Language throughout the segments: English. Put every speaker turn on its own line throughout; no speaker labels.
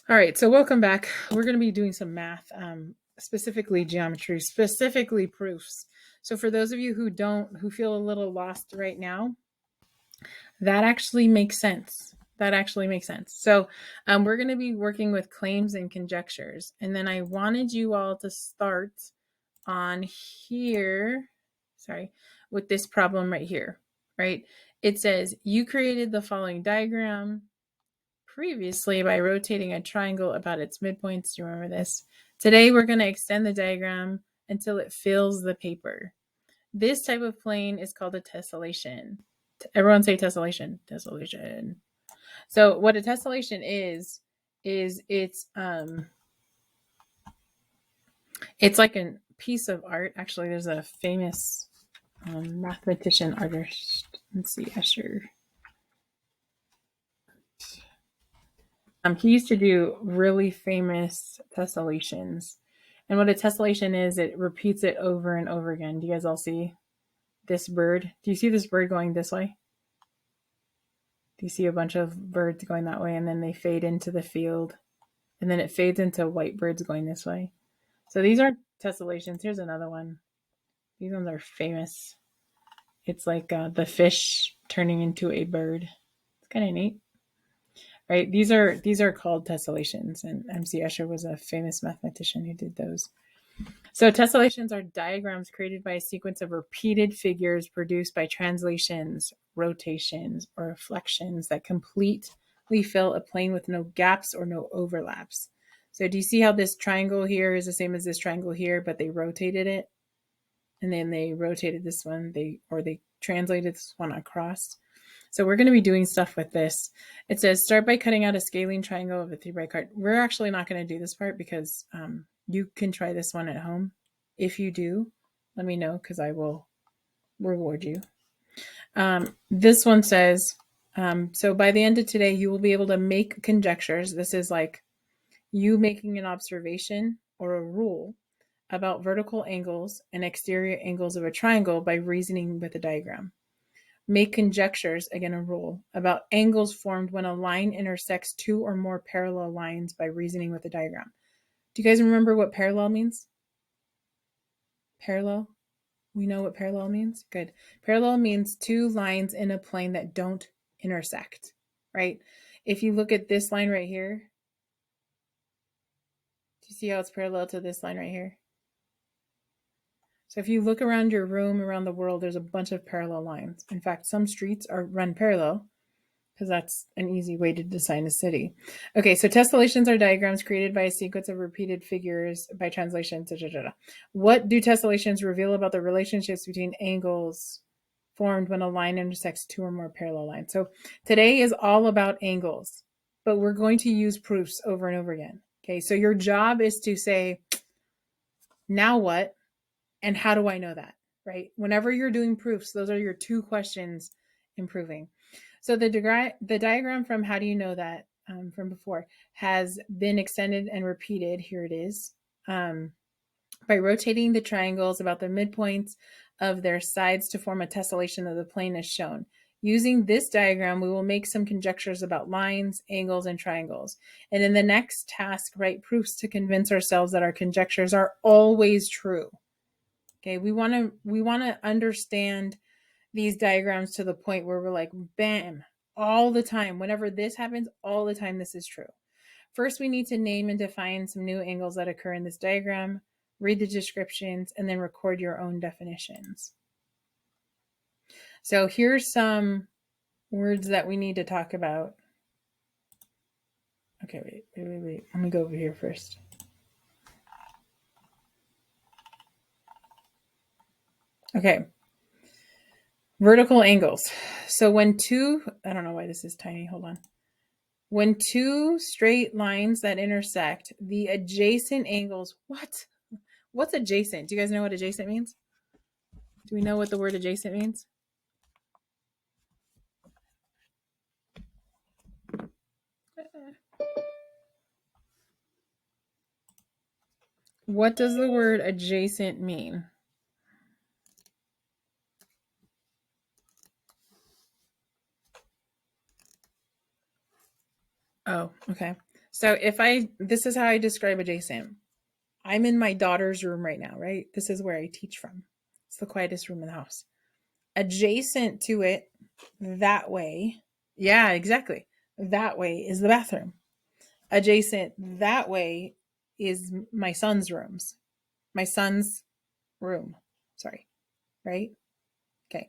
All right, so welcome back. We're going to be doing some math, specifically geometry, specifically proofs. So for those of you who feel a little lost right now, that actually makes sense. That actually makes sense. So we're going to be working with claims and conjectures. And then I wanted you all to start on here, sorry, with this problem right here, right? It says you created the following diagram previously by rotating a triangle about its midpoints. Do you remember this? Today we're going to extend the diagram until it fills the paper. This type of plane is called a tessellation. Everyone say tessellation. Tessellation. So what a tessellation is it's like a piece of art. Actually, there's a famous mathematician artist. Let's see, Escher. He used to do really famous tessellations. And what a tessellation is, it repeats it over and over again. Do you guys all see this bird? Do you see this bird going this way? Do you see a bunch of birds going that way and then they fade into the field and then it fades into white birds going this way? So these are tessellations. Here's another one. These ones are famous. It's like the fish turning into a bird. It's kind of neat. Right? These are called tessellations, and MC Escher was a famous mathematician who did those. So tessellations are diagrams created by a sequence of repeated figures produced by translations, rotations, or reflections that completely fill a plane with no gaps or no overlaps. So do you see how this triangle here is the same as this triangle here, but they rotated it? And then they rotated this one, they translated this one across. So we're going to be doing stuff with this. It says start by cutting out a scaling triangle of a 3x card. We're actually not going to do this part because you can try this one at home. If you do, let me know because I will reward you. This one says, so by the end of today, you will be able to make conjectures. This is like you making an observation or a rule about vertical angles and exterior angles of a triangle by reasoning with a diagram. Make conjectures, again a rule, about angles formed when a line intersects two or more parallel lines by reasoning with a diagram. Do you guys remember what parallel means? Parallel? We know what parallel means? Good. Parallel means two lines in a plane that don't intersect, right? If you look at this line right here, do you see how it's parallel to this line right here? So if you look around your room, around the world, there's a bunch of parallel lines. In fact, some streets are run parallel because that's an easy way to design a city. Okay, so tessellations are diagrams created by a sequence of repeated figures by translation. What do tessellations reveal about the relationships between angles formed when a line intersects two or more parallel lines? So today is all about angles, but we're going to use proofs over and over again. Okay, so your job is to say, now what? And how do I know that, right? Whenever you're doing proofs, those are your two questions in proving. So the diagram from how do you know that from before has been extended and repeated. Here it is. By rotating the triangles about the midpoints of their sides to form a tessellation of the plane as shown. Using this diagram, we will make some conjectures about lines, angles, and triangles. And in the next task, write proofs to convince ourselves that our conjectures are always true. Okay, we want to understand these diagrams to the point where we're like, bam, all the time. Whenever this happens, all the time this is true. First, we need to name and define some new angles that occur in this diagram, read the descriptions, and then record your own definitions. So here's some words that we need to talk about. Okay, wait. Let me go over here first. Okay. Vertical angles. So when I don't know why this is tiny. Hold on. When two straight lines that intersect, the adjacent angles, What's adjacent? Do you guys know what adjacent means? Do we know what the word adjacent means? What does the word adjacent mean? Oh, okay. So this is how I describe adjacent. I'm in my daughter's room right now, right? This is where I teach from. It's the quietest room in the house. Adjacent to it, that way, yeah, exactly. That way is the bathroom. Adjacent that way is my son's rooms. My son's room. Sorry, right? Okay.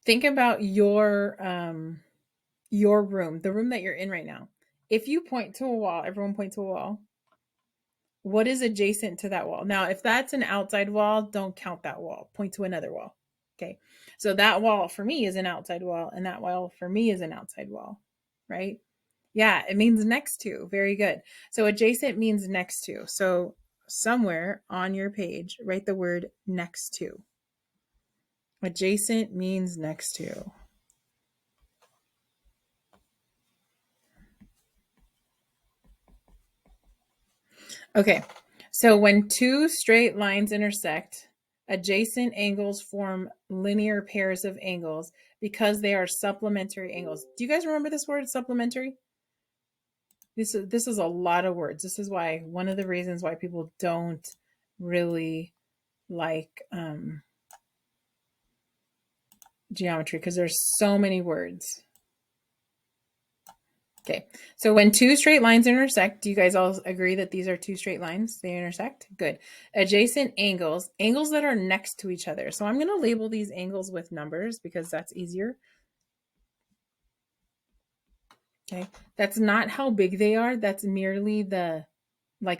Think about your room, the room that you're in right now. If you point to a wall, everyone point to a wall. What is adjacent to that wall? Now, if that's an outside wall, don't count that wall. Point to another wall. Okay. So that wall for me is an outside wall, and that wall for me is an outside wall, right? Yeah, it means next to. Very good. So adjacent means next to. So somewhere on your page, write the word next to. Adjacent means next to. Okay, so when two straight lines intersect, adjacent angles form linear pairs of angles because they are supplementary angles. Do you guys remember this word, supplementary? This is a lot of words. This is why one of the reasons why people don't really like geometry, because there's so many words. Okay, so when two straight lines intersect, do you guys all agree that these are two straight lines? They intersect? Good. Adjacent angles, angles that are next to each other. So I'm going to label these angles with numbers because that's easier. Okay, that's not how big they are. That's merely the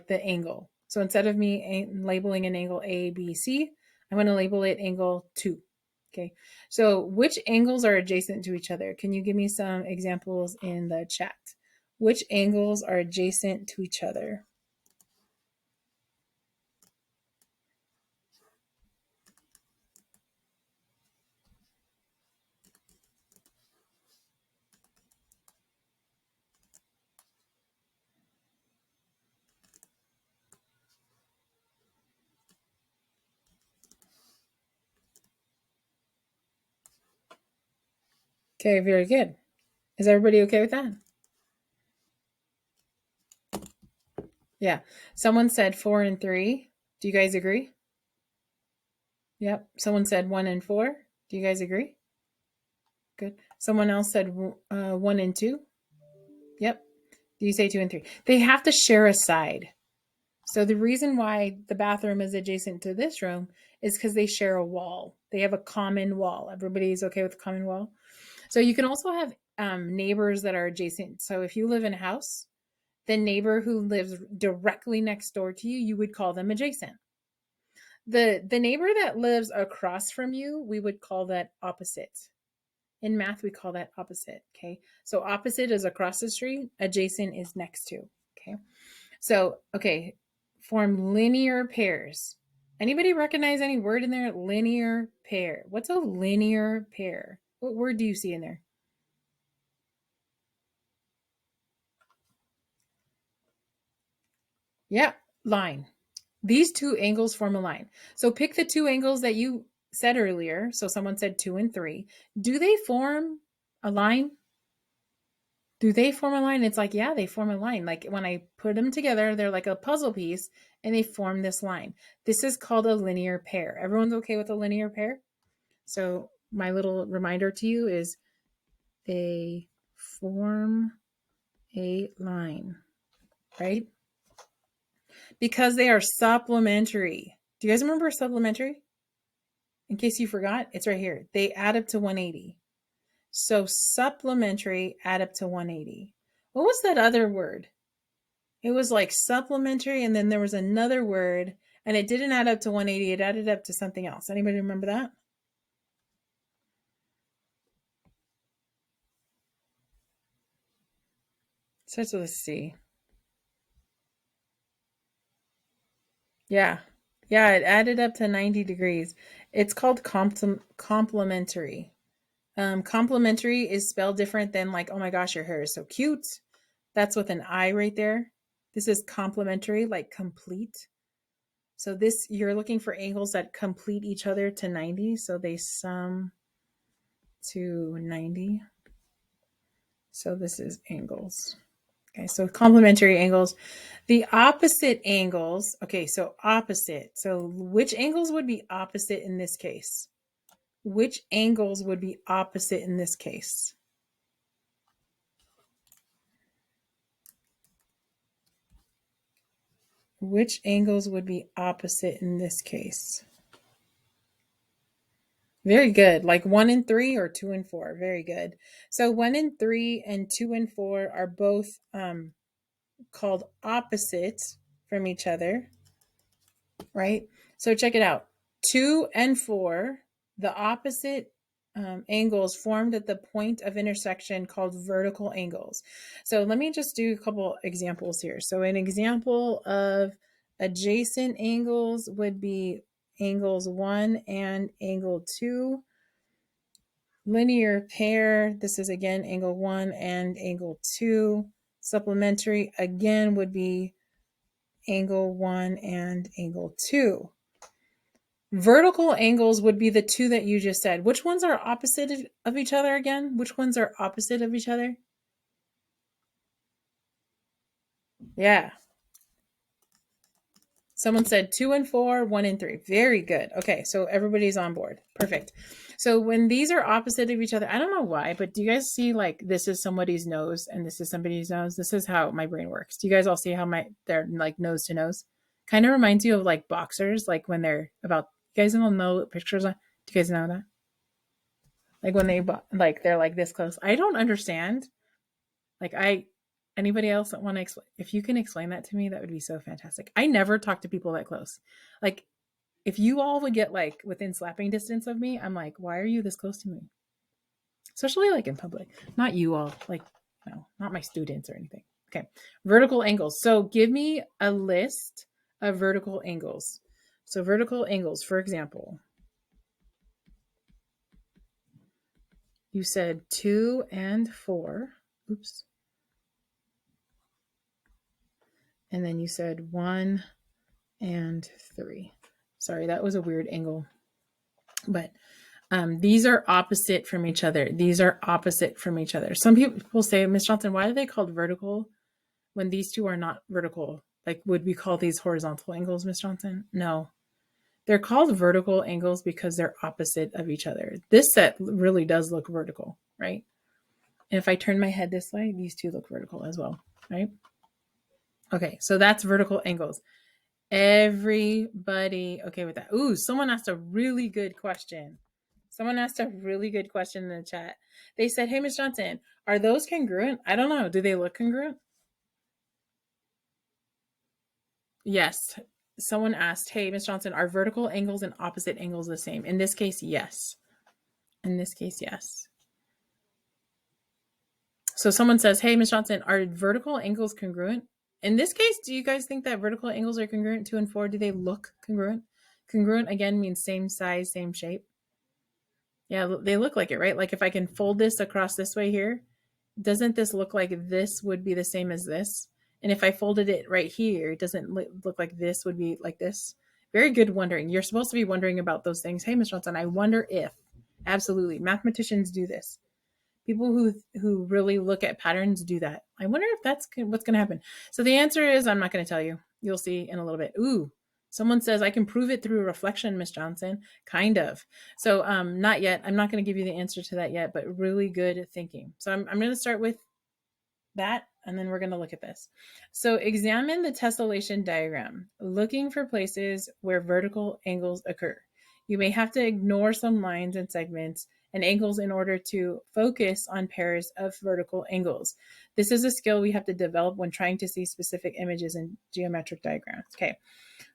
angle. So instead of me labeling an angle A, B, C, I'm going to label it angle 2. Okay, so which angles are adjacent to each other? Can you give me some examples in the chat? Which angles are adjacent to each other? Okay, very good. Is everybody okay with that? Yeah. Someone said 4 and 3. Do you guys agree? Yep. Someone said 1 and 4. Do you guys agree? Good. Someone else said 1 and 2. Yep. Do you say 2 and 3? They have to share a side. So the reason why the bathroom is adjacent to this room is because they share a wall. They have a common wall. Everybody's okay with the common wall? So you can also have neighbors that are adjacent. So if you live in a house, the neighbor who lives directly next door to you, you would call them adjacent. The neighbor that lives across from you, we would call that opposite. In math, we call that opposite. Okay. So opposite is across the street, adjacent is next to. Okay. So, okay, form linear pairs. Anybody recognize any word in there? Linear pair. What's a linear pair? What word do you see in there? Yeah, line. These two angles form a line. So pick the two angles that you said earlier. So someone said 2 and 3. Do they form a line? Do they form a line? It's like, yeah, they form a line. Like when I put them together, they're like a puzzle piece and they form this line. This is called a linear pair. Everyone's okay with a linear pair? So my little reminder to you is they form a line, right? Because they are supplementary. Do you guys remember supplementary? In case you forgot, it's right here. They add up to 180. So supplementary add up to 180. What was that other word? It was like supplementary, and then there was another word, and it didn't add up to 180. It added up to something else. Anybody remember that? Starts with a C. Yeah. Yeah, it added up to 90 degrees. It's called complementary. Complementary is spelled different than like, oh my gosh, your hair is so cute. That's with an I right there. This is complementary, like complete. So this, you're looking for angles that complete each other to 90. So they sum to 90. So this is angles. Okay, so complementary angles. The opposite angles. Okay, so opposite. So which angles would be opposite in this case? Which angles would be opposite in this case? Which angles would be opposite in this case? Very good. Like 1 and 3 or 2 and 4. Very good. So 1 and 3 and 2 and 4 are both called opposite from each other, right? So check it out. 2 and 4, the opposite angles formed at the point of intersection called vertical angles. So let me just do a couple examples here. So an example of adjacent angles would be angles 1 and angle 2. Linear pair, this is again angle 1 and angle 2. Supplementary again would be angle 1 and angle 2. Vertical angles would be the two that you just said. Which ones are opposite of each other again? Which ones are opposite of each other? Yeah. Someone said 2 and 4, 1 and 3. Very good. Okay, so everybody's on board. Perfect. So when these are opposite of each other, I don't know why, but do you guys see like this is somebody's nose and this is somebody's nose? This is how my brain works. Do you guys all see how they're like nose to nose? Kind of reminds you of like boxers, like when they're about. You guys don't know what pictures. Do you guys know that? Like when like they're like this close. I don't understand. Like anybody else that want to explain? If you can explain that to me, that would be so fantastic. I never talk to people that close. Like if you all would get like within slapping distance of me, I'm like, why are you this close to me? Especially like in public. Not you all, like, no, not my students or anything. Okay. Vertical angles. So give me a list of vertical angles. So vertical angles, for example, you said 2 and 4. Oops. And then you said 1 and 3. Sorry, that was a weird angle. But these are opposite from each other. These are opposite from each other. Some people say, Ms. Johnson, why are they called vertical when these two are not vertical? Like, would we call these horizontal angles, Ms. Johnson? No. They're called vertical angles because they're opposite of each other. This set really does look vertical, right? And if I turn my head this way, these two look vertical as well, right? Okay, so that's vertical angles. Everybody okay with that? Ooh, someone asked a really good question. Someone asked a really good question in the chat. They said, hey, Ms. Johnson, are those congruent? I don't know. Do they look congruent? Yes. Someone asked, hey, Ms. Johnson, are vertical angles and opposite angles the same? In this case, yes. In this case, yes. So someone says, hey, Ms. Johnson, are vertical angles congruent? In this case, do you guys think that vertical angles are congruent? 2 and 4, do they look congruent? Congruent, again, means same size, same shape. Yeah, they look like it, right? Like if I can fold this across this way here, doesn't this look like this would be the same as this? And if I folded it right here, it doesn't look like this would be like this. Very good wondering. You're supposed to be wondering about those things. Hey, Ms. Johnson, I wonder if. Absolutely. Mathematicians do this. People who really look at patterns do that. I wonder if that's what's going to happen. So the answer is I'm not going to tell you. You'll see in a little bit. Ooh, someone says I can prove it through reflection, Miss Johnson. Kind of. So not yet. I'm not going to give you the answer to that yet, but really good thinking. So I'm going to start with that, and then we're going to look at this. So examine the tessellation diagram, looking for places where vertical angles occur. You may have to ignore some lines and segments and angles in order to focus on pairs of vertical angles. This is a skill we have to develop when trying to see specific images in geometric diagrams. Okay.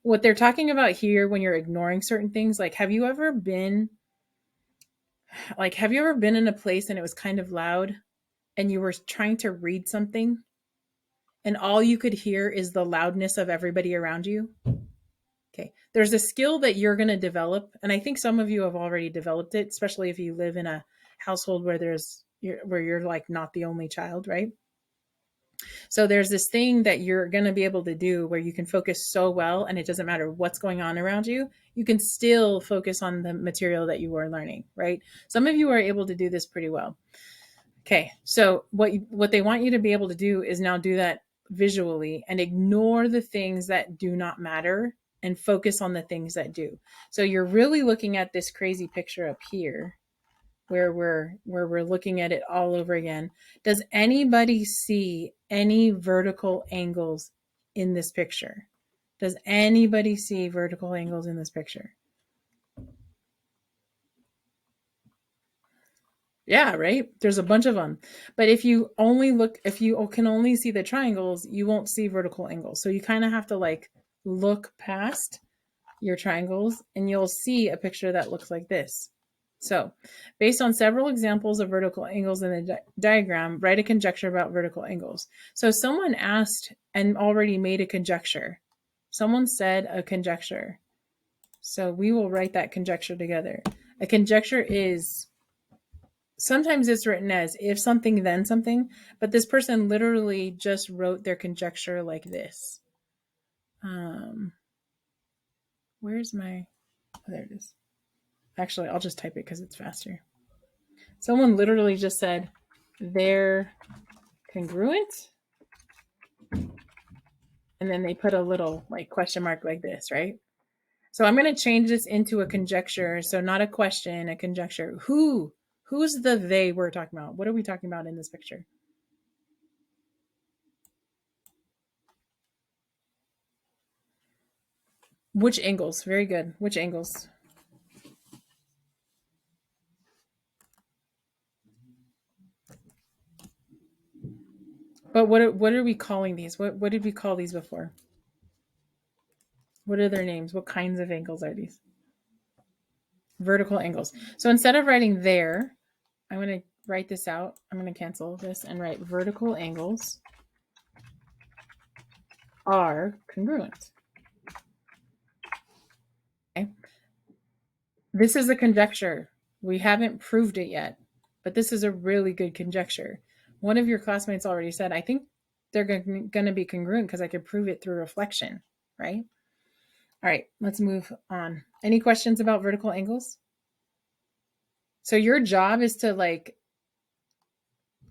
What they're talking about here when you're ignoring certain things, like have you ever been in a place and it was kind of loud and you were trying to read something and all you could hear is the loudness of everybody around you? Okay. There's a skill that you're going to develop. And I think some of you have already developed it, especially if you live in a household where you're like not the only child, right? So there's this thing that you're going to be able to do where you can focus so well and it doesn't matter what's going on around you. You can still focus on the material that you are learning, right? Some of you are able to do this pretty well. Okay, so what they want you to be able to do is now do that visually and ignore the things that do not matter and focus on the things that do. So you're really looking at this crazy picture up here where we're looking at it all over again. Does anybody see any vertical angles in this picture? Does anybody see vertical angles in this picture? Yeah, right? There's a bunch of them. But if you can only see the triangles, you won't see vertical angles. So you kind of have to like look past your triangles and you'll see a picture that looks like this. So, based on several examples of vertical angles in the diagram, write a conjecture about vertical angles. So, someone asked and already made a conjecture. Someone said a conjecture. So, we will write that conjecture together. A conjecture is sometimes it's written as if something, then something, but this person literally just wrote their conjecture like this. Where's my, oh, there it is. Actually, I'll just type it because it's faster. Someone literally just said they're congruent. And then they put a little like question mark like this, right? So I'm going to change this into a conjecture. So not a question, a conjecture. Who's the they we're talking about? What are we talking about in this picture? Which angles? Very good. Which angles? But what are we calling these? What did we call these before? What are their names? What kinds of angles are these? Vertical angles. So instead of writing there, I'm going to write this out. I'm going to cancel this and write vertical angles are congruent. Okay. This is a conjecture. We haven't proved it yet, but this is a really good conjecture. One of your classmates already said, I think they're going to be congruent because I could prove it through reflection, right? All right, let's move on. Any questions about vertical angles? So your job is to like,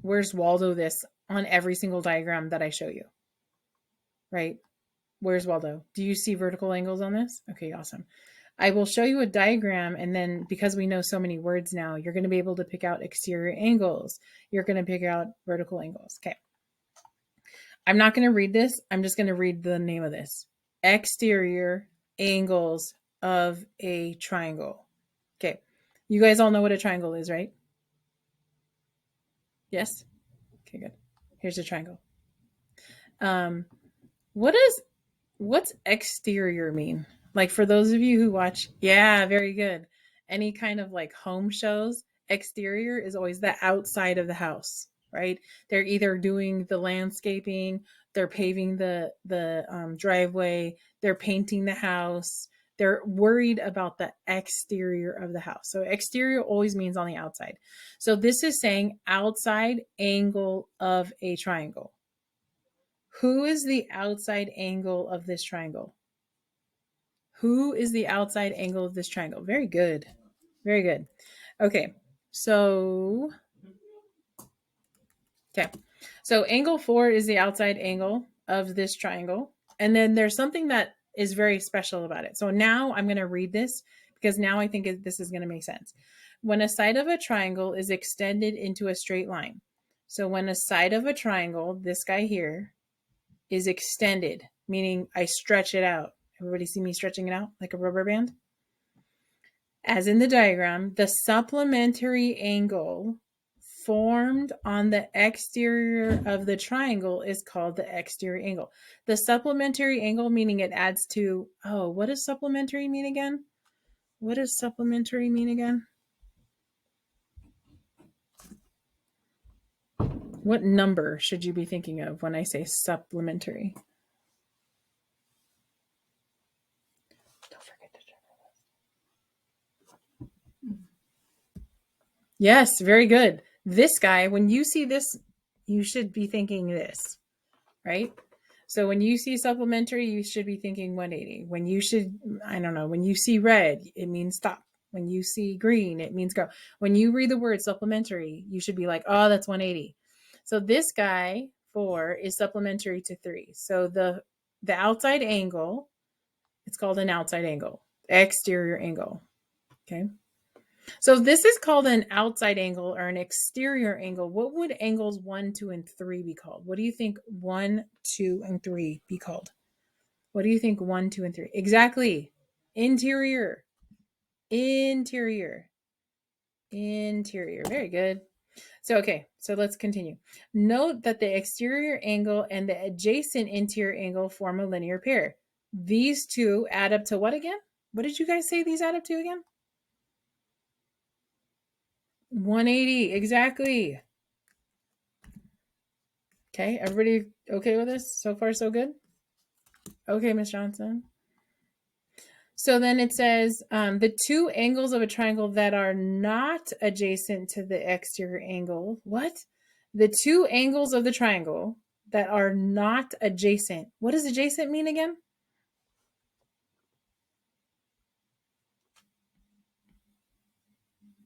where's Waldo this on every single diagram that I show you, right? Where's Waldo? Do you see vertical angles on this? Okay, awesome. I will show you a diagram, and then because we know so many words now, you're going to be able to pick out exterior angles. You're going to pick out vertical angles. Okay. I'm not going to read this. I'm just going to read the name of this. Exterior angles of a triangle. Okay. You guys all know what a triangle is, right? Yes? Okay, good. Here's a triangle. What's exterior mean? Like for those of you who watch, yeah, very good. Any kind of like home shows, exterior is always the outside of the house, right? They're either doing the landscaping, they're paving the driveway, they're painting the house. They're worried about the exterior of the house. So exterior always means on the outside. So this is saying outside angle of a triangle. Who is the outside angle of this triangle? Who is the outside angle of this triangle? Very good. Very good. Okay. So, okay. So angle 4 is the outside angle of this triangle. And then there's something that is very special about it. So now I'm going to read this because now I think this is going to make sense. When a side of a triangle is extended into a straight line. So when a side of a triangle, this guy here, is extended, meaning I stretch it out. Everybody see me stretching it out like a rubber band? As in the diagram, the supplementary angle formed on the exterior of the triangle is called the exterior angle. The supplementary angle, meaning it adds to, oh, what does supplementary mean again? What does supplementary mean again? What number should you be thinking of when I say supplementary? Don't forget to check. Yes, very good. This guy, when you see this, you should be thinking this, right? So when you see supplementary, you should be thinking 180. When you should, I don't know, when you see red, it means stop. When you see green, it means grow. When you read the word supplementary, you should be like, oh, that's 180. So this guy 4 is supplementary to 3. So the outside angle, it's called an outside angle, exterior angle. Okay. So this is called an outside angle or an exterior angle. What would angles 1, 2, and 3 be called? What do you think 1, 2, and 3 be called? What do you think 1, 2, and 3? Exactly. Interior. Interior. Interior. Very good. So, okay, so let's continue. Note that the exterior angle and the adjacent interior angle form a linear pair. These two add up to what again? What did you guys say these add up to again? 180, exactly. Okay, everybody okay with this? So far, so good? Okay, Miss Johnson. So then it says the two angles of a triangle that are not adjacent to the exterior angle. What? The two angles of the triangle that are not adjacent. What does adjacent mean again?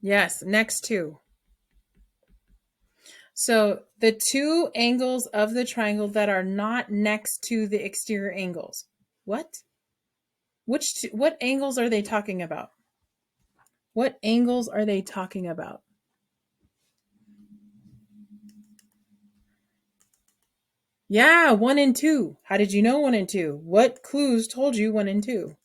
Yes, next to. So the two angles of the triangle that are not next to the exterior angles. What? What angles are they talking about? What angles are they talking about? Yeah, 1 and 2. How did you know 1 and 2? What clues told you 1 and 2?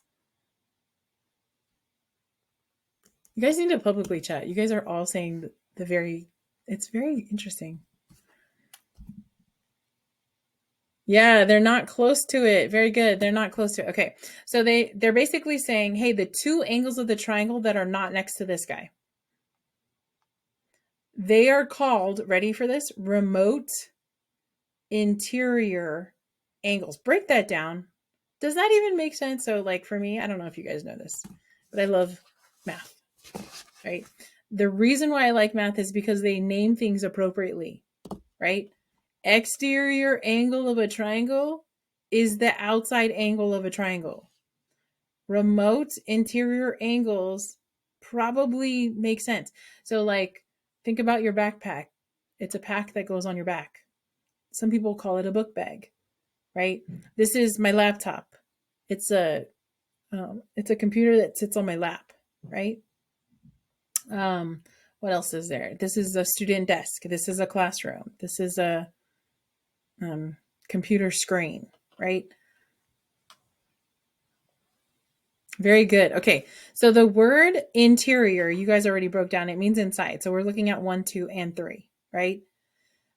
You guys need to publicly chat. You guys are all saying the very, it's very interesting. Yeah, they're not close to it. Very good. They're not close to it. Okay. So they're basically saying, hey, the two angles of the triangle that are not next to this guy. They are called, ready for this? Remote interior angles. Break that down. Does that even make sense? So, like for me, I don't know if you guys know this, but I love math, right? The reason why I like math is because they name things appropriately, right? Exterior angle of a triangle is the outside angle of a triangle. Remote interior angles probably make sense. So, like, think about your backpack. It's a pack that goes on your back. Some people call it a book bag, right? This is my laptop. It's a computer that sits on my lap, right? What else is there? This is a student desk. This is a classroom. This is a computer screen, right? Very good. Okay. So the word interior, you guys already broke down. It means inside. So we're looking at 1, 2, and 3, right?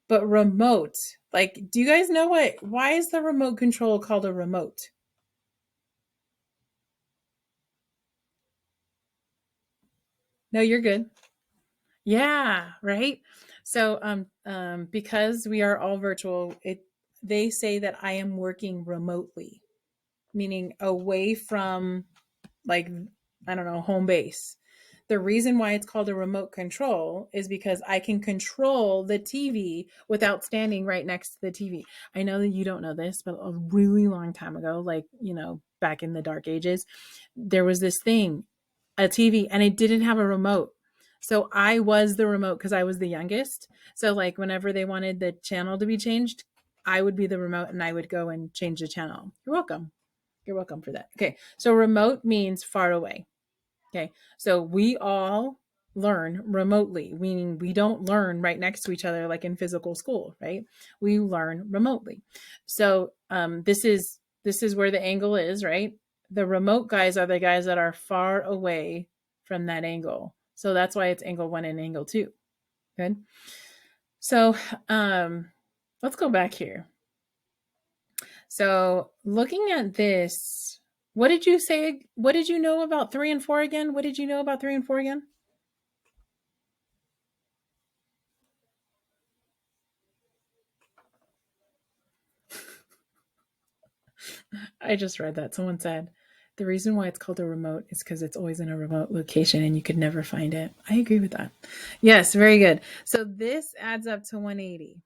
But remote, like, do you guys know why is the remote control called a remote? No, you're good. Yeah, right. So because we are all virtual, they say that I am working remotely, meaning away from, like, I don't know, home base. The reason why it's called a remote control is because I can control the TV without standing right next to the TV. I know that you don't know this, but a really long time ago, like, back in the dark ages, there was this thing, a TV, and it didn't have a remote. So I was the remote because I was the youngest. So, like, whenever they wanted the channel to be changed, I would be the remote and I would go and change the channel. You're welcome. You're welcome for that. Okay. So remote means far away. Okay. So we all learn remotely, meaning we don't learn right next to each other like in physical school, right? We learn remotely. So this is where the angle is, right? The remote guys are the guys that are far away from that angle. So that's why it's angle 1 and angle 2. Good. So let's go back here. So looking at this, what did you say? What did you know about 3 and 4 again? What did you know about 3 and 4 again? I just read that. Someone said the reason why it's called a remote is because it's always in a remote location and you could never find it. I agree with that. Yes, very good. So this adds up to 180.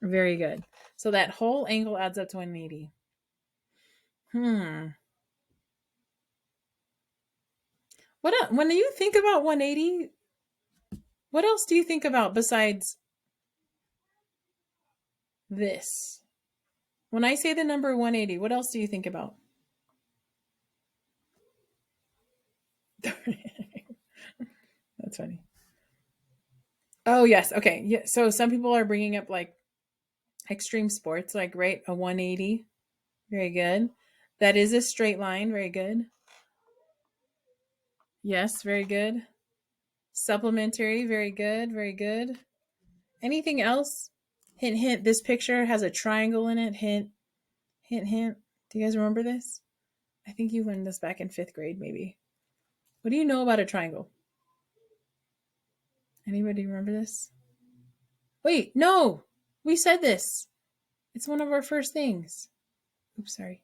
Very good. So that whole angle adds up to 180. When you think about 180, what else do you think about besides this? When I say the number 180, what else do you think about? That's funny. Oh, yes. Okay. Yeah. So some people are bringing up like extreme sports, like, right, a 180. Very good. That is a straight line. Very good. Yes. Very good. Supplementary. Very good. Very good. Anything else? Hint, hint. This picture has a triangle in it. Hint, hint, hint. Do you guys remember this? I think you learned this back in 5th grade, maybe. What do you know about a triangle? Anybody remember this? Wait, no. We said this. It's one of our first things. Oops, sorry.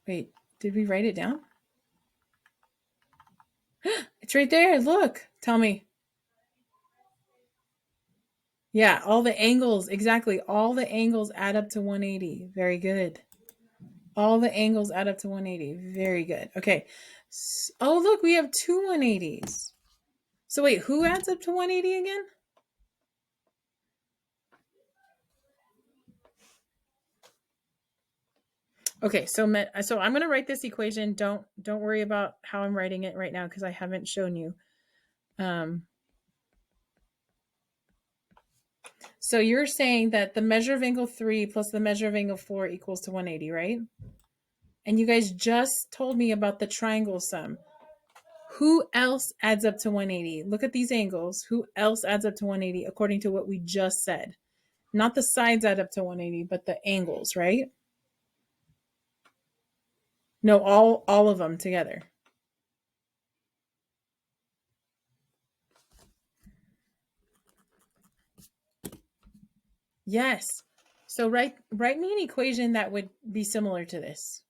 Wait, did we write it down? It's right there. Look. Tell me. Yeah, all the angles. Exactly. All the angles add up to 180. Very good. All the angles add up to 180. Very good. Okay. Oh, look, we have two 180s. So wait, who adds up to 180 again? Okay, so I'm going to write this equation. Don't worry about how I'm writing it right now because I haven't shown you. So you're saying that the measure of angle 3 plus the measure of angle 4 equals to 180, right? And you guys just told me about the triangle sum. Who else adds up to 180? Look at these angles. Who else adds up to 180 according to what we just said? Not the sides add up to 180, but the angles, right? No, all of them together. Yes. So write me an equation that would be similar to this.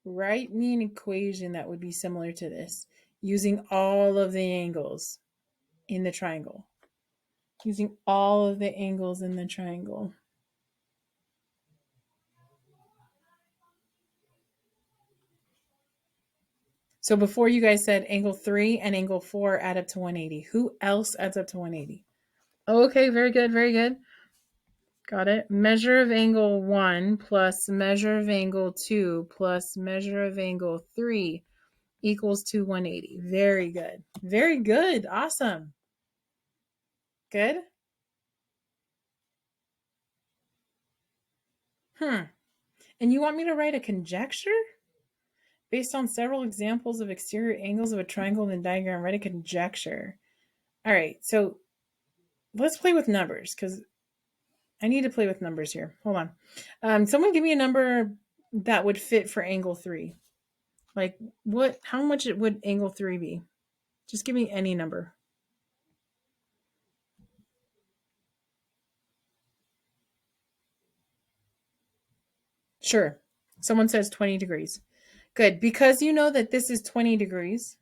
Write me an equation that would be similar to this using all of the angles in the triangle. Using all of the angles in the triangle. So before you guys said angle 3 and angle 4 add up to 180. Who else adds up to 180? Okay, very good, very good. Got it. Measure of angle 1 plus measure of angle 2 plus measure of angle 3 equals to 180. Very good. Very good. Awesome. Good. And you want me to write a conjecture? Based on several examples of exterior angles of a triangle in the diagram, write a conjecture. All right, so let's play with numbers because I need to play with numbers here. Hold on. Someone give me a number that would fit for angle 3. Like how much would angle 3 be? Just give me any number. Sure. Someone says 20 degrees. Good. Because you know that this is 20 degrees,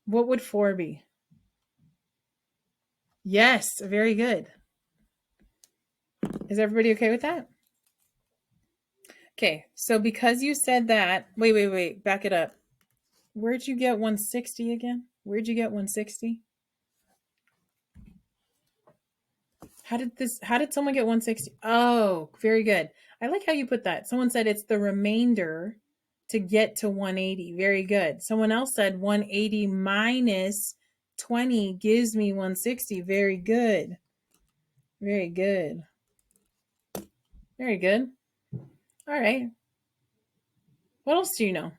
what would 4 be? Yes, very good. Is everybody okay with that? Okay, so because you said that, wait, back it up. Where'd you get 160 again? Where'd you get 160? How did someone get 160? Oh, very good. I like how you put that. Someone said it's the remainder to get to 180. Very good. Someone else said 180 minus 20 gives me 160. Very good. Very good. Very good. All right. What else do you know?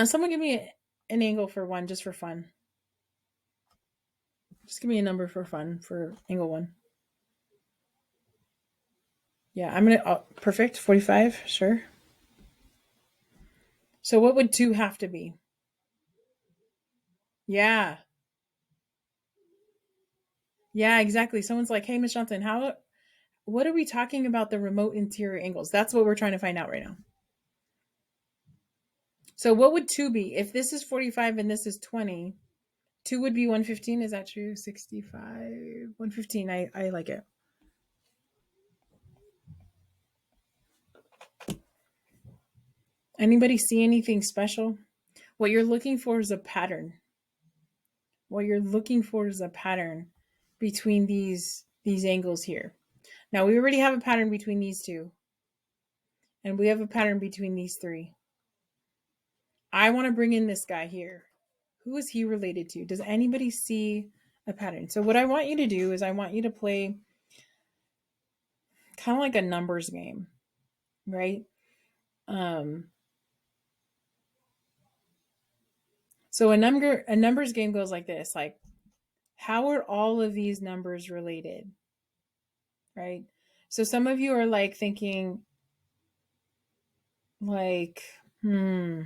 Someone give me an angle for 1 just for fun. Just give me a number for fun for angle 1. Yeah, I'm going to, perfect, 45, sure. So what would 2 have to be? Yeah. Yeah, exactly. Someone's like, hey, Miss Johnson, what are we talking about the remote interior angles? That's what we're trying to find out right now. So what would 2 be? If this is 45 and this is 20, 2 would be 115. Is that true? 65, 115. I like it. Anybody see anything special? What you're looking for is a pattern. What you're looking for is a pattern between these angles here. Now we already have a pattern between these two, and we have a pattern between these three. I want to bring in this guy here. Who is he related to? Does anybody see a pattern? So what I want you to do is I want you to play kind of like a numbers game, right? So a numbers game goes like this, like how are all of these numbers related? Right? So some of you are like thinking like, I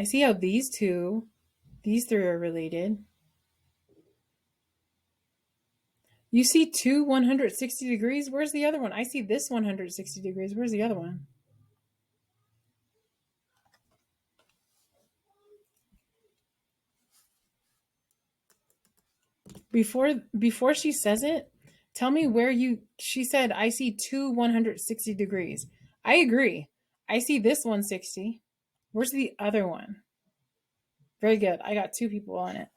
see how these three are related. You see two 160 degrees. Where's the other one? I see this 160 degrees. Where's the other one? Before she says it, tell me where she said I see two 160 degrees. I agree. I see this 160. Where's the other one? Very good. I got two people on it.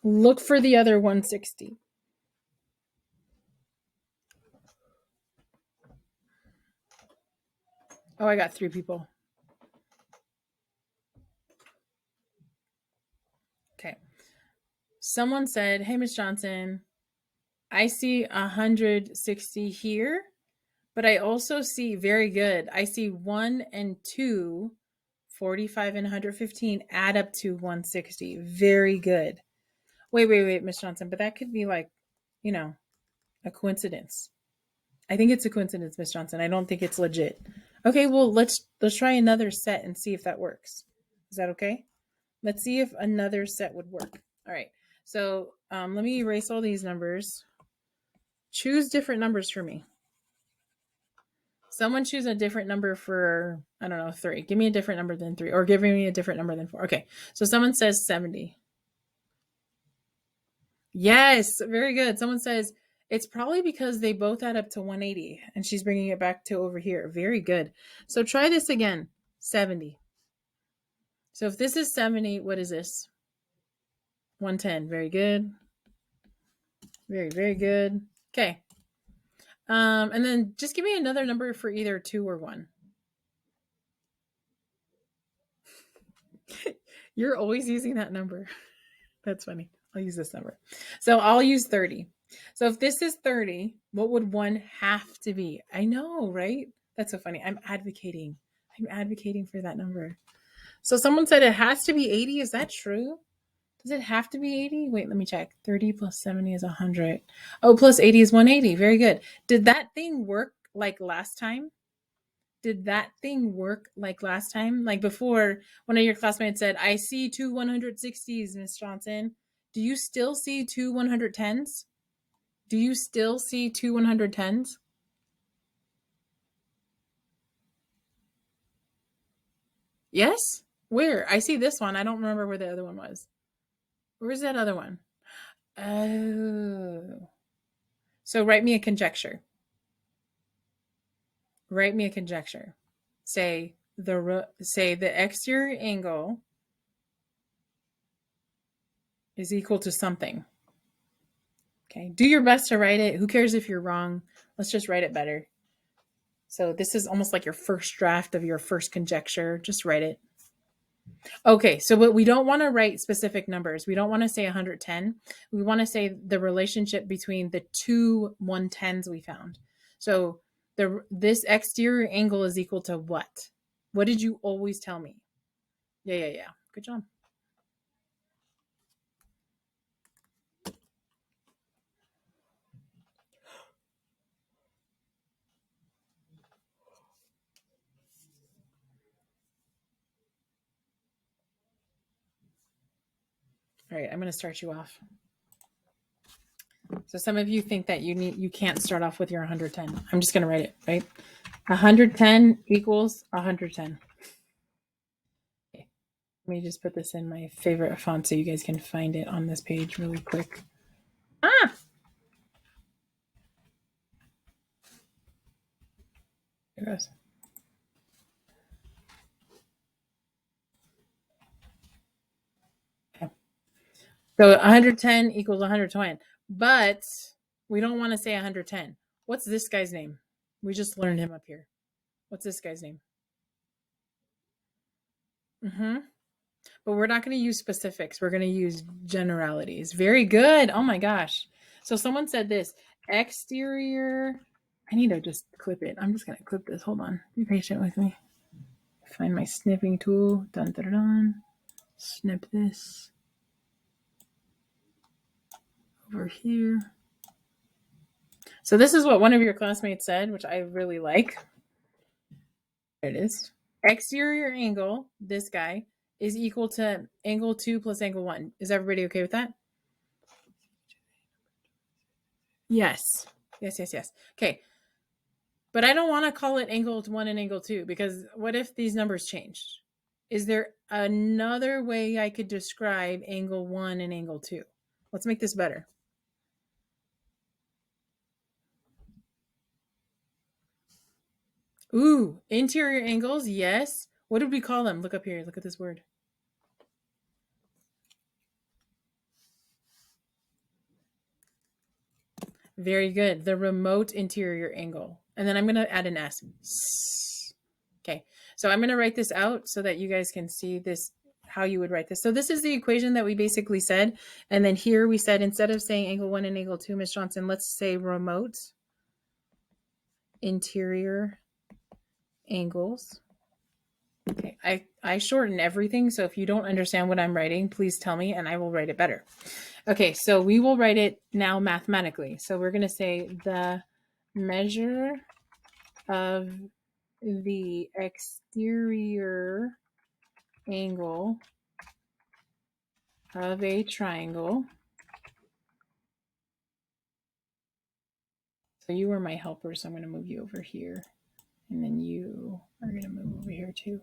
Look for the other 160. Oh, I got three people. Okay. Someone said, hey, Miss Johnson, I see 160 here, but I also see, very good, I see 1 and 2, 45 and 115 add up to 160. Very good. Wait, Miss Johnson, but that could be like, a coincidence. I think it's a coincidence, Miss Johnson. I don't think it's legit. Okay, well, let's try another set and see if that works. Is that okay? Let's see if another set would work. All right. So let me erase all these numbers. Choose different numbers for me. Someone choose a different number for, I don't know, 3. Give me a different number than 3, or give me a different number than 4. Okay. So someone says 70. Yes, very good. Someone says it's probably because they both add up to 180, and she's bringing it back to over here. Very good. So try this again. 70. So if this is 70, what is this? 110. Very good. Very, very good. Okay. And then just give me another number for either 2 or 1. You're always using that number. That's funny. I'll use this number. So I'll use 30. So if this is 30, what would 1 have to be? I know, right? That's so funny. I'm advocating for that number. So someone said it has to be 80. Is that true? Does it have to be 80? Wait, let me check. 30 plus 70 is 100. Oh, plus 80 is 180. Very good. Did that thing work like last time? Like before, one of your classmates said, I see two 160s, Miss Johnson. Do you still see two 110s? Do you still see two 110s? Yes? Where? I see this one. I don't remember where the other one was. Where's that other one? Oh. So write me a conjecture. Say the exterior angle is equal to something. Okay. Do your best to write it. Who cares if you're wrong? Let's just write it better. So this is almost like your first draft of your first conjecture. Just write it. Okay, so but we don't want to write specific numbers. We don't want to say 110. We want to say the relationship between the two 110s we found. So this exterior angle is equal to what? What did you always tell me? Yeah. Good job. All right, I'm going to start you off. So some of you think that you can't start off with your 110. I'm just going to write it, right? 110 equals 110. Okay. Let me just put this in my favorite font so you guys can find it on this page really quick. So 110 equals 120. But we don't want to say 110. What's this guy's name? We just learned him up here. What's this guy's name? Mm-hmm. But we're not going to use specifics. We're going to use generalities. Very good. Oh my gosh. So someone said this exterior. I need to just clip it. I'm just going to clip this. Hold on. Be patient with me. Find my snipping tool. Dun, dun, dun, dun. Snip this over here. So this is what one of your classmates said, which I really like. There it is. Exterior angle, this guy, is equal to angle 2 plus angle 1. Is everybody okay with that? Yes. Yes, yes, yes. Okay. But I don't want to call it angle 1 and angle 2 because what if these numbers changed? Is there another way I could describe angle 1 and angle 2? Let's make this better. Ooh, interior angles, yes. What did we call them? Look up here. Look at this word. Very good. The remote interior angle. And then I'm going to add an S. Okay. So I'm going to write this out so that you guys can see this, how you would write this. So this is the equation that we basically said. And then here we said, instead of saying angle 1 and angle 2, Ms. Johnson, let's say remote interior angles. Okay. I shorten everything. So if you don't understand what I'm writing, please tell me and I will write it better. Okay, so we will write it now mathematically. So we're going to say the measure of the exterior angle of a triangle. So you are my helper, so I'm going to move you over here. And then you are going to move over here too.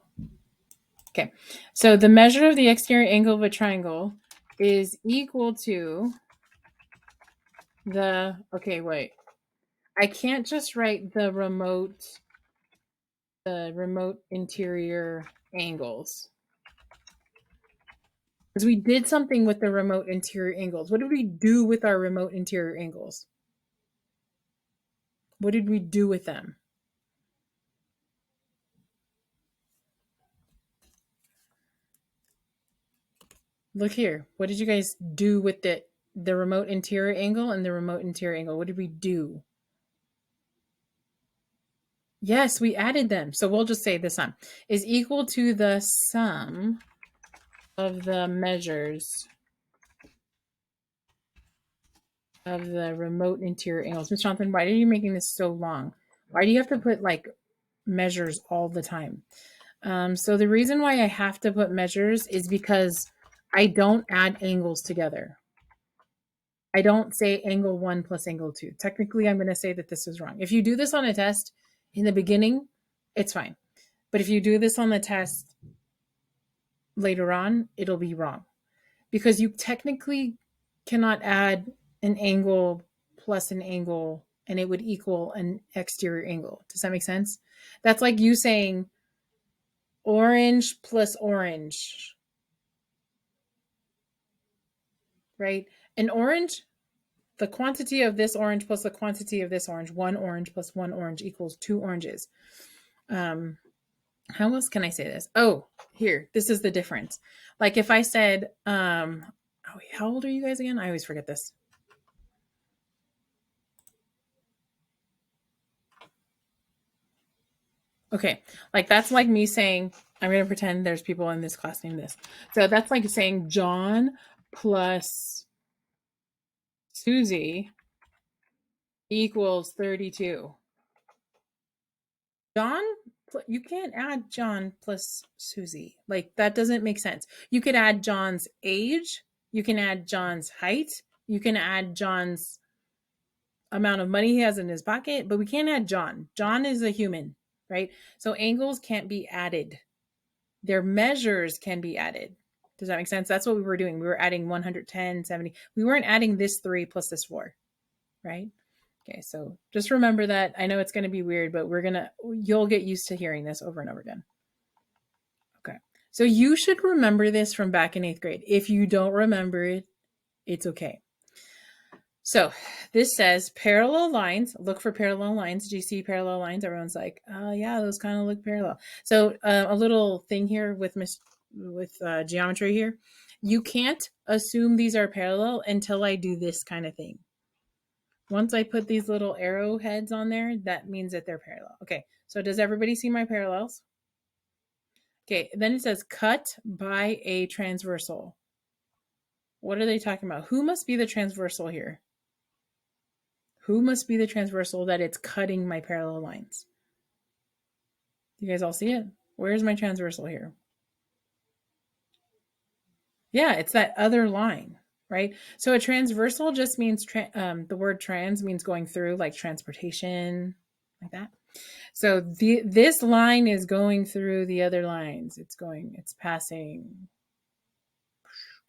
Okay, so the measure of the exterior angle of a triangle is equal to the, okay, wait. I can't just write the remote interior angles. Because we did something with the remote interior angles. What did we do with our remote interior angles? What did we do with them? Look here. What did you guys do with the remote interior angle and the remote interior angle? What did we do? Yes, we added them. So we'll just say the sum is equal to the sum of the measures of the remote interior angles. Ms. Jonathan, why are you making this so long? Why do you have to put like measures all the time? So the reason why I have to put measures is because I don't add angles together. I don't say angle 1 plus angle 2. Technically, I'm going to say that this is wrong. If you do this on a test in the beginning, it's fine. But if you do this on the test later on, it'll be wrong. Because you technically cannot add an angle plus an angle and it would equal an exterior angle. Does that make sense? That's like you saying orange plus orange, right? An orange, the quantity of this orange plus the quantity of this orange, 1 orange plus 1 orange equals 2 oranges. How else can I say this? Oh, here, this is the difference. Like if I said, oh, wait, how old are you guys again? I always forget this. Okay, like that's like me saying, I'm going to pretend there's people in this class named this. So that's like saying John plus Susie equals 32. John, you can't add John plus Susie. Like that doesn't make sense. You could add John's age, you can add John's height, you can add John's amount of money he has in his pocket, but we can't add John. John is a human, right? So angles can't be added. Their measures can be added. Does that make sense? That's what we were doing. We were adding 110, 70. We weren't adding this 3 plus this 4, right? Okay, so just remember that. I know it's going to be weird, but you'll get used to hearing this over and over again. Okay, so you should remember this from back in 8th grade. If you don't remember it, It's okay. So this says parallel lines. Look for parallel lines. Do you see parallel lines? Everyone's like, yeah, those kind of look parallel. So a little thing here with geometry here. You can't assume these are parallel until I do this kind of thing. Once I put these little arrowheads on there, that means that they're parallel. Okay, so does everybody see my parallels? Okay, then it says cut by a transversal. What are they talking about? Who must be the transversal here? Who must be the transversal that it's cutting my parallel lines? You guys all see it? Where's my transversal here? Yeah, it's that other line, right? So a transversal just means the word trans means going through, like transportation, like that. So this line is going through the other lines. It's passing.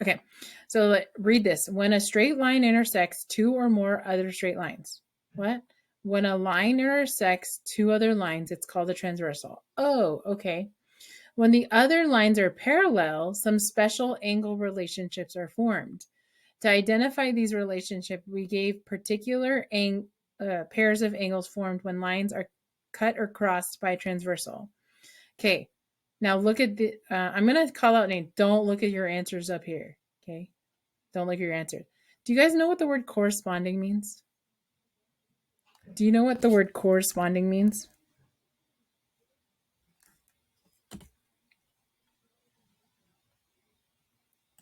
Okay, so read this. When a straight line intersects two or more other straight lines. What? When a line intersects two other lines, it's called a transversal. Oh, okay. When the other lines are parallel, some special angle relationships are formed. To identify these relationships, we gave particular pairs of angles formed when lines are cut or crossed by a transversal. Okay, now look at the, I'm going to call out name. Don't look at your answers up here. Okay, don't look at your answer. Do you guys know what the word corresponding means? Do you know what the word corresponding means?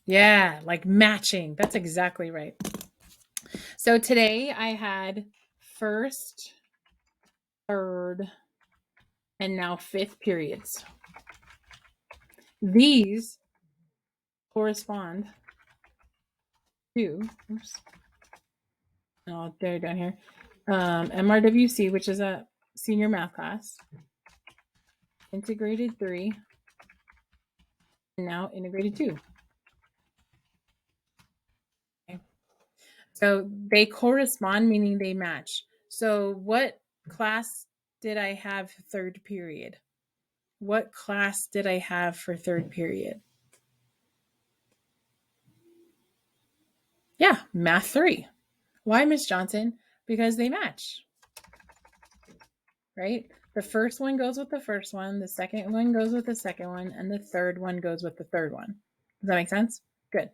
Yeah, like matching. That's exactly right. So today I had first, third, and now fifth periods. These correspond to, oops, oh, they're down here, MRWC, which is a senior math class, integrated 3, and now integrated 2. Okay. So they correspond, meaning they match. So what class did I have third period? What class did I have for third period? Yeah, Math 3. Why, Miss Johnson? Because they match, right? The first one goes with the first one, the second one goes with the second one, and the third one goes with the third one. Does that make sense? Good.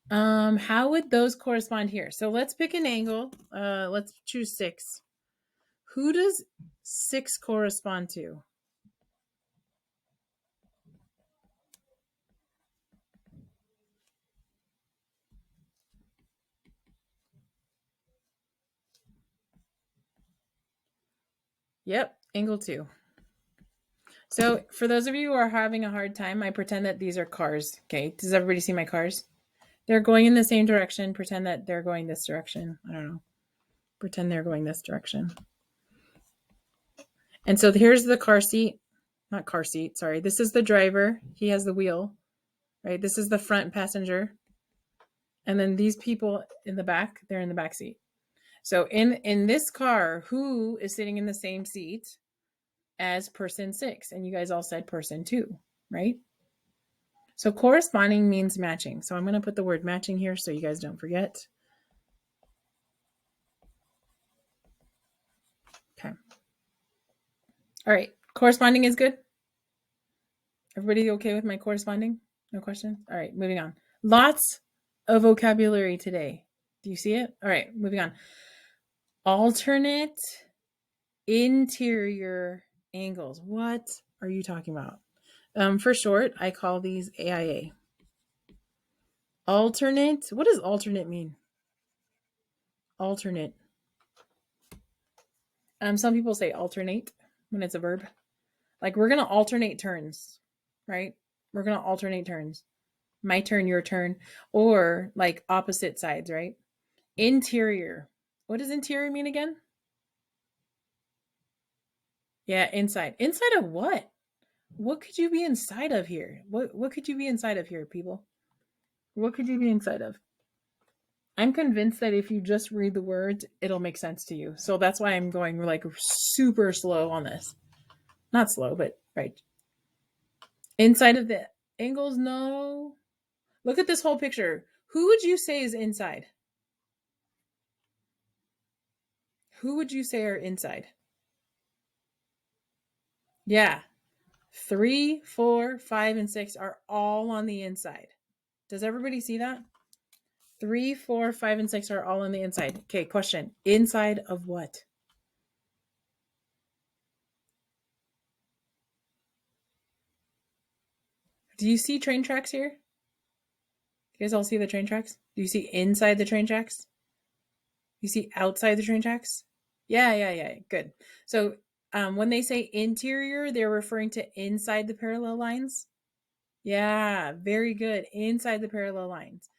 How would those correspond here? So let's pick an angle. Let's choose 6. Who does 6 correspond to? Yep, angle 2. So for those of you who are having a hard time, I pretend that these are cars. Okay, does everybody see my cars? They're going in the same direction. Pretend that they're going this direction. I don't know. Pretend they're going this direction. And so here's the car seat. Not car seat, sorry. This is the driver. He has the wheel, right? This is the front passenger. And then these people in the back, they're in the back seat. So in this car, who is sitting in the same seat as person 6? And you guys all said person 2, right? So corresponding means matching. So I'm going to put the word matching here so you guys don't forget. Okay. All right. Corresponding is good. Everybody okay with my corresponding? No questions? All right, moving on. Lots of vocabulary today. Do you see it? All right, moving on. Alternate interior angles. What are you talking about? For short, I call these AIA. Alternate. What does alternate mean? Alternate. Some people say alternate when it's a verb. Like we're gonna alternate turns, right? We're gonna alternate turns. My turn, your turn, or like opposite sides, right? Interior. What does interior mean again? Yeah, inside. Inside of what? What could you be inside of here? What could you be inside of here, people? What could you be inside of? I'm convinced that if you just read the words, it'll make sense to you. So that's why I'm going like super slow on this. Not slow, but right. Inside of the angles, no. Look at this whole picture. Who would you say is inside? Who would you say are inside? Yeah. 3, 4, 5, and 6 are all on the inside. Does everybody see that? 3, 4, 5, and 6 are all on the inside. Okay, question. Inside of what? Do you see train tracks here? You guys all see the train tracks? Do you see inside the train tracks? You see outside the train tracks? Yeah. Good. So when they say interior, they're referring to inside the parallel lines. Yeah, very good. Inside the parallel lines.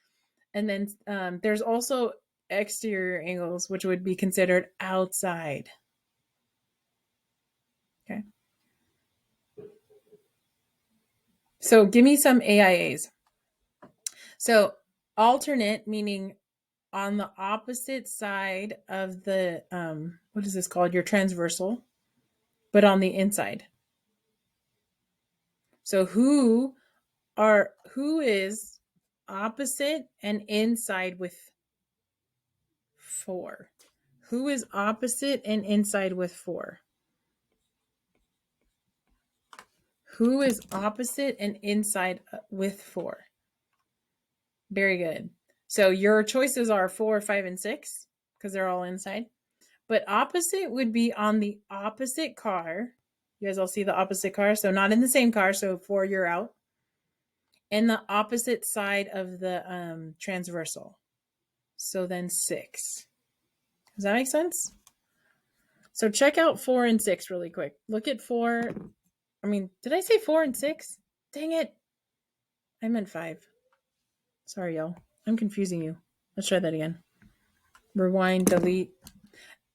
And then there's also exterior angles, which would be considered outside. Okay. So give me some AIAs. So alternate, meaning on the opposite side of the, what is this called? Your transversal, but on the inside. So who is opposite and inside with 4? Who is opposite and inside with 4? Who is opposite and inside with 4? Very good. So your choices are 4, 5, and 6 because they're all inside. But opposite would be on the opposite car. You guys all see the opposite car? So not in the same car. So 4, you're out. And the opposite side of the transversal. So then 6. Does that make sense? So check out 4 and 6 really quick. Look at 4. I mean, did I say 4 and 6? Dang it. I meant 5. Sorry, y'all. I'm confusing you. Let's try that again. Rewind, delete.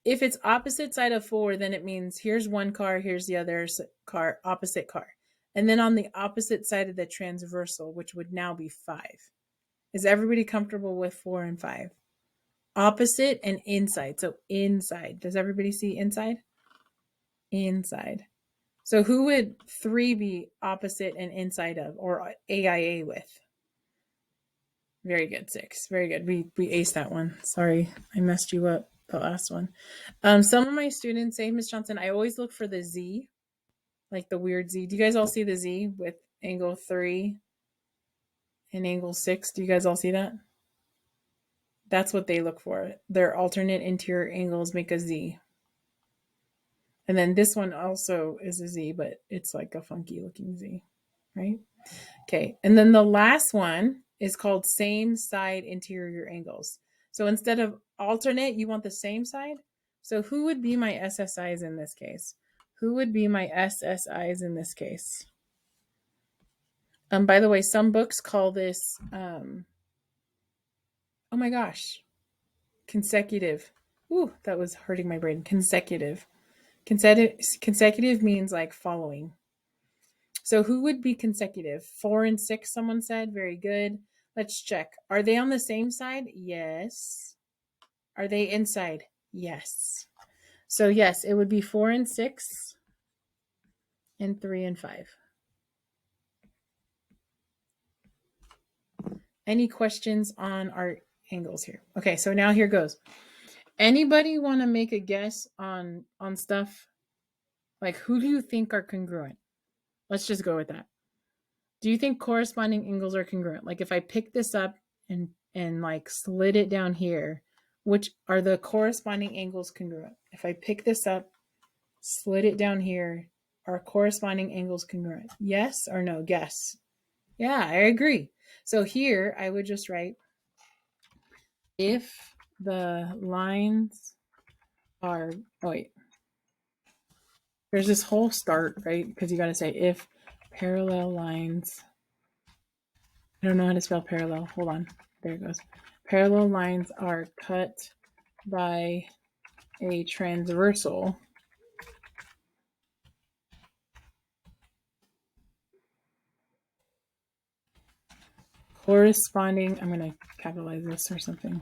If it's opposite side of 4, then it means here's one car, here's the other car, opposite car. And then on the opposite side of the transversal, which would now be 5. Is everybody comfortable with 4 and 5? Opposite and inside. So inside. Does everybody see inside? Inside. So who would 3 be opposite and inside of, or AIA with? Very good, 6. Very good. We aced that one. Sorry, I messed you up, the last one. Some of my students say, Miss Johnson, I always look for the Z, like the weird Z. Do you guys all see the Z with angle 3 and angle 6? Do you guys all see that? That's what they look for. Their alternate interior angles make a Z. And then this one also is a Z, but it's like a funky looking Z, right? Okay. And then the last one is called same side interior angles. So instead of alternate, you want the same side. So who would be my SSIs in this case? Who would be my SSIs in this case? By the way, some books call this, oh my gosh, consecutive. Ooh, that was hurting my brain. Consecutive. Consecutive means like following. So who would be consecutive? 4 and 6, someone said. Very good. Let's check. Are they on the same side? Yes. Are they inside? Yes. So yes, it would be 4 and 6 and 3 and 5. Any questions on our angles here? Okay, so now here goes. Anybody want to make a guess on stuff? Like who do you think are congruent? Let's just go with that. Do you think corresponding angles are congruent? Like if I pick this up and like slid it down here, which are the corresponding angles congruent? If I pick this up, slid it down here, are corresponding angles congruent? Yes or no? Guess. Yeah, I agree. So here I would just write if the lines are, oh wait, there's this whole start, right? Because you got to say if parallel lines, I don't know how to spell parallel. Hold on. There it goes. Parallel lines are cut by a transversal. Corresponding, I'm going to capitalize this or something.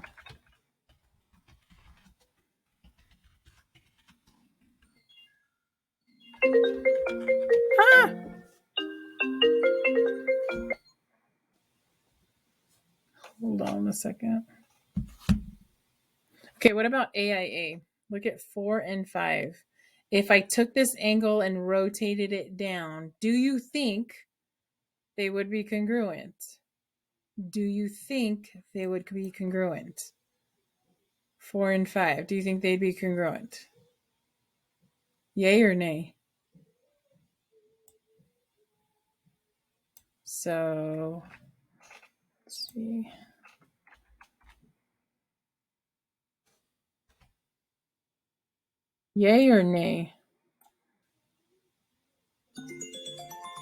Hold on a second. Okay, what about AIA? Look at 4 and 5. If I took this angle and rotated it down, do you think they would be congruent? Do you think they would be congruent? 4 and 5. Do you think they'd be congruent? Yay or nay? So, let's see. Yay or nay?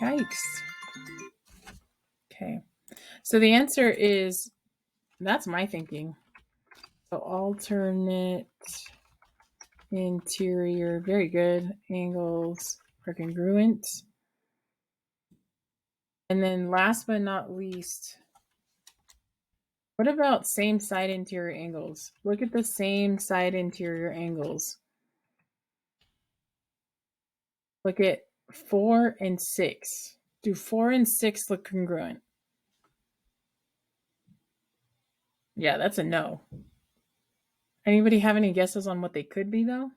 Yikes. Okay. So the answer is, that's my thinking. So alternate interior, very good. Angles are congruent. And then last but not least, what about same side interior angles? Look at the same side interior angles. Look at 4 and 6. Do 4 and 6 look congruent? Yeah, that's a no. Anybody have any guesses on what they could be, though?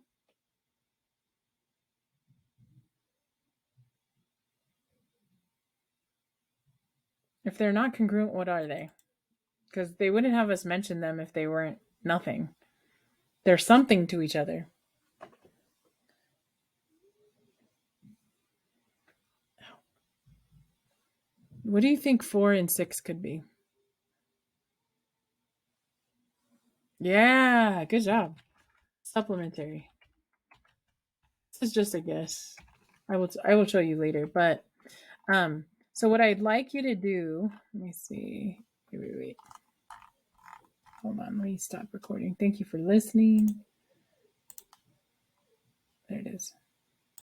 If they're not congruent, what are they? Because they wouldn't have us mention them if they weren't nothing. They're something to each other. What do you think 4 and 6 could be? Yeah, good job. Supplementary. This is just a guess. I will show you later. But so what I'd like you to do, let me see. Wait. Hold on, let me stop recording. Thank you for listening. There it is.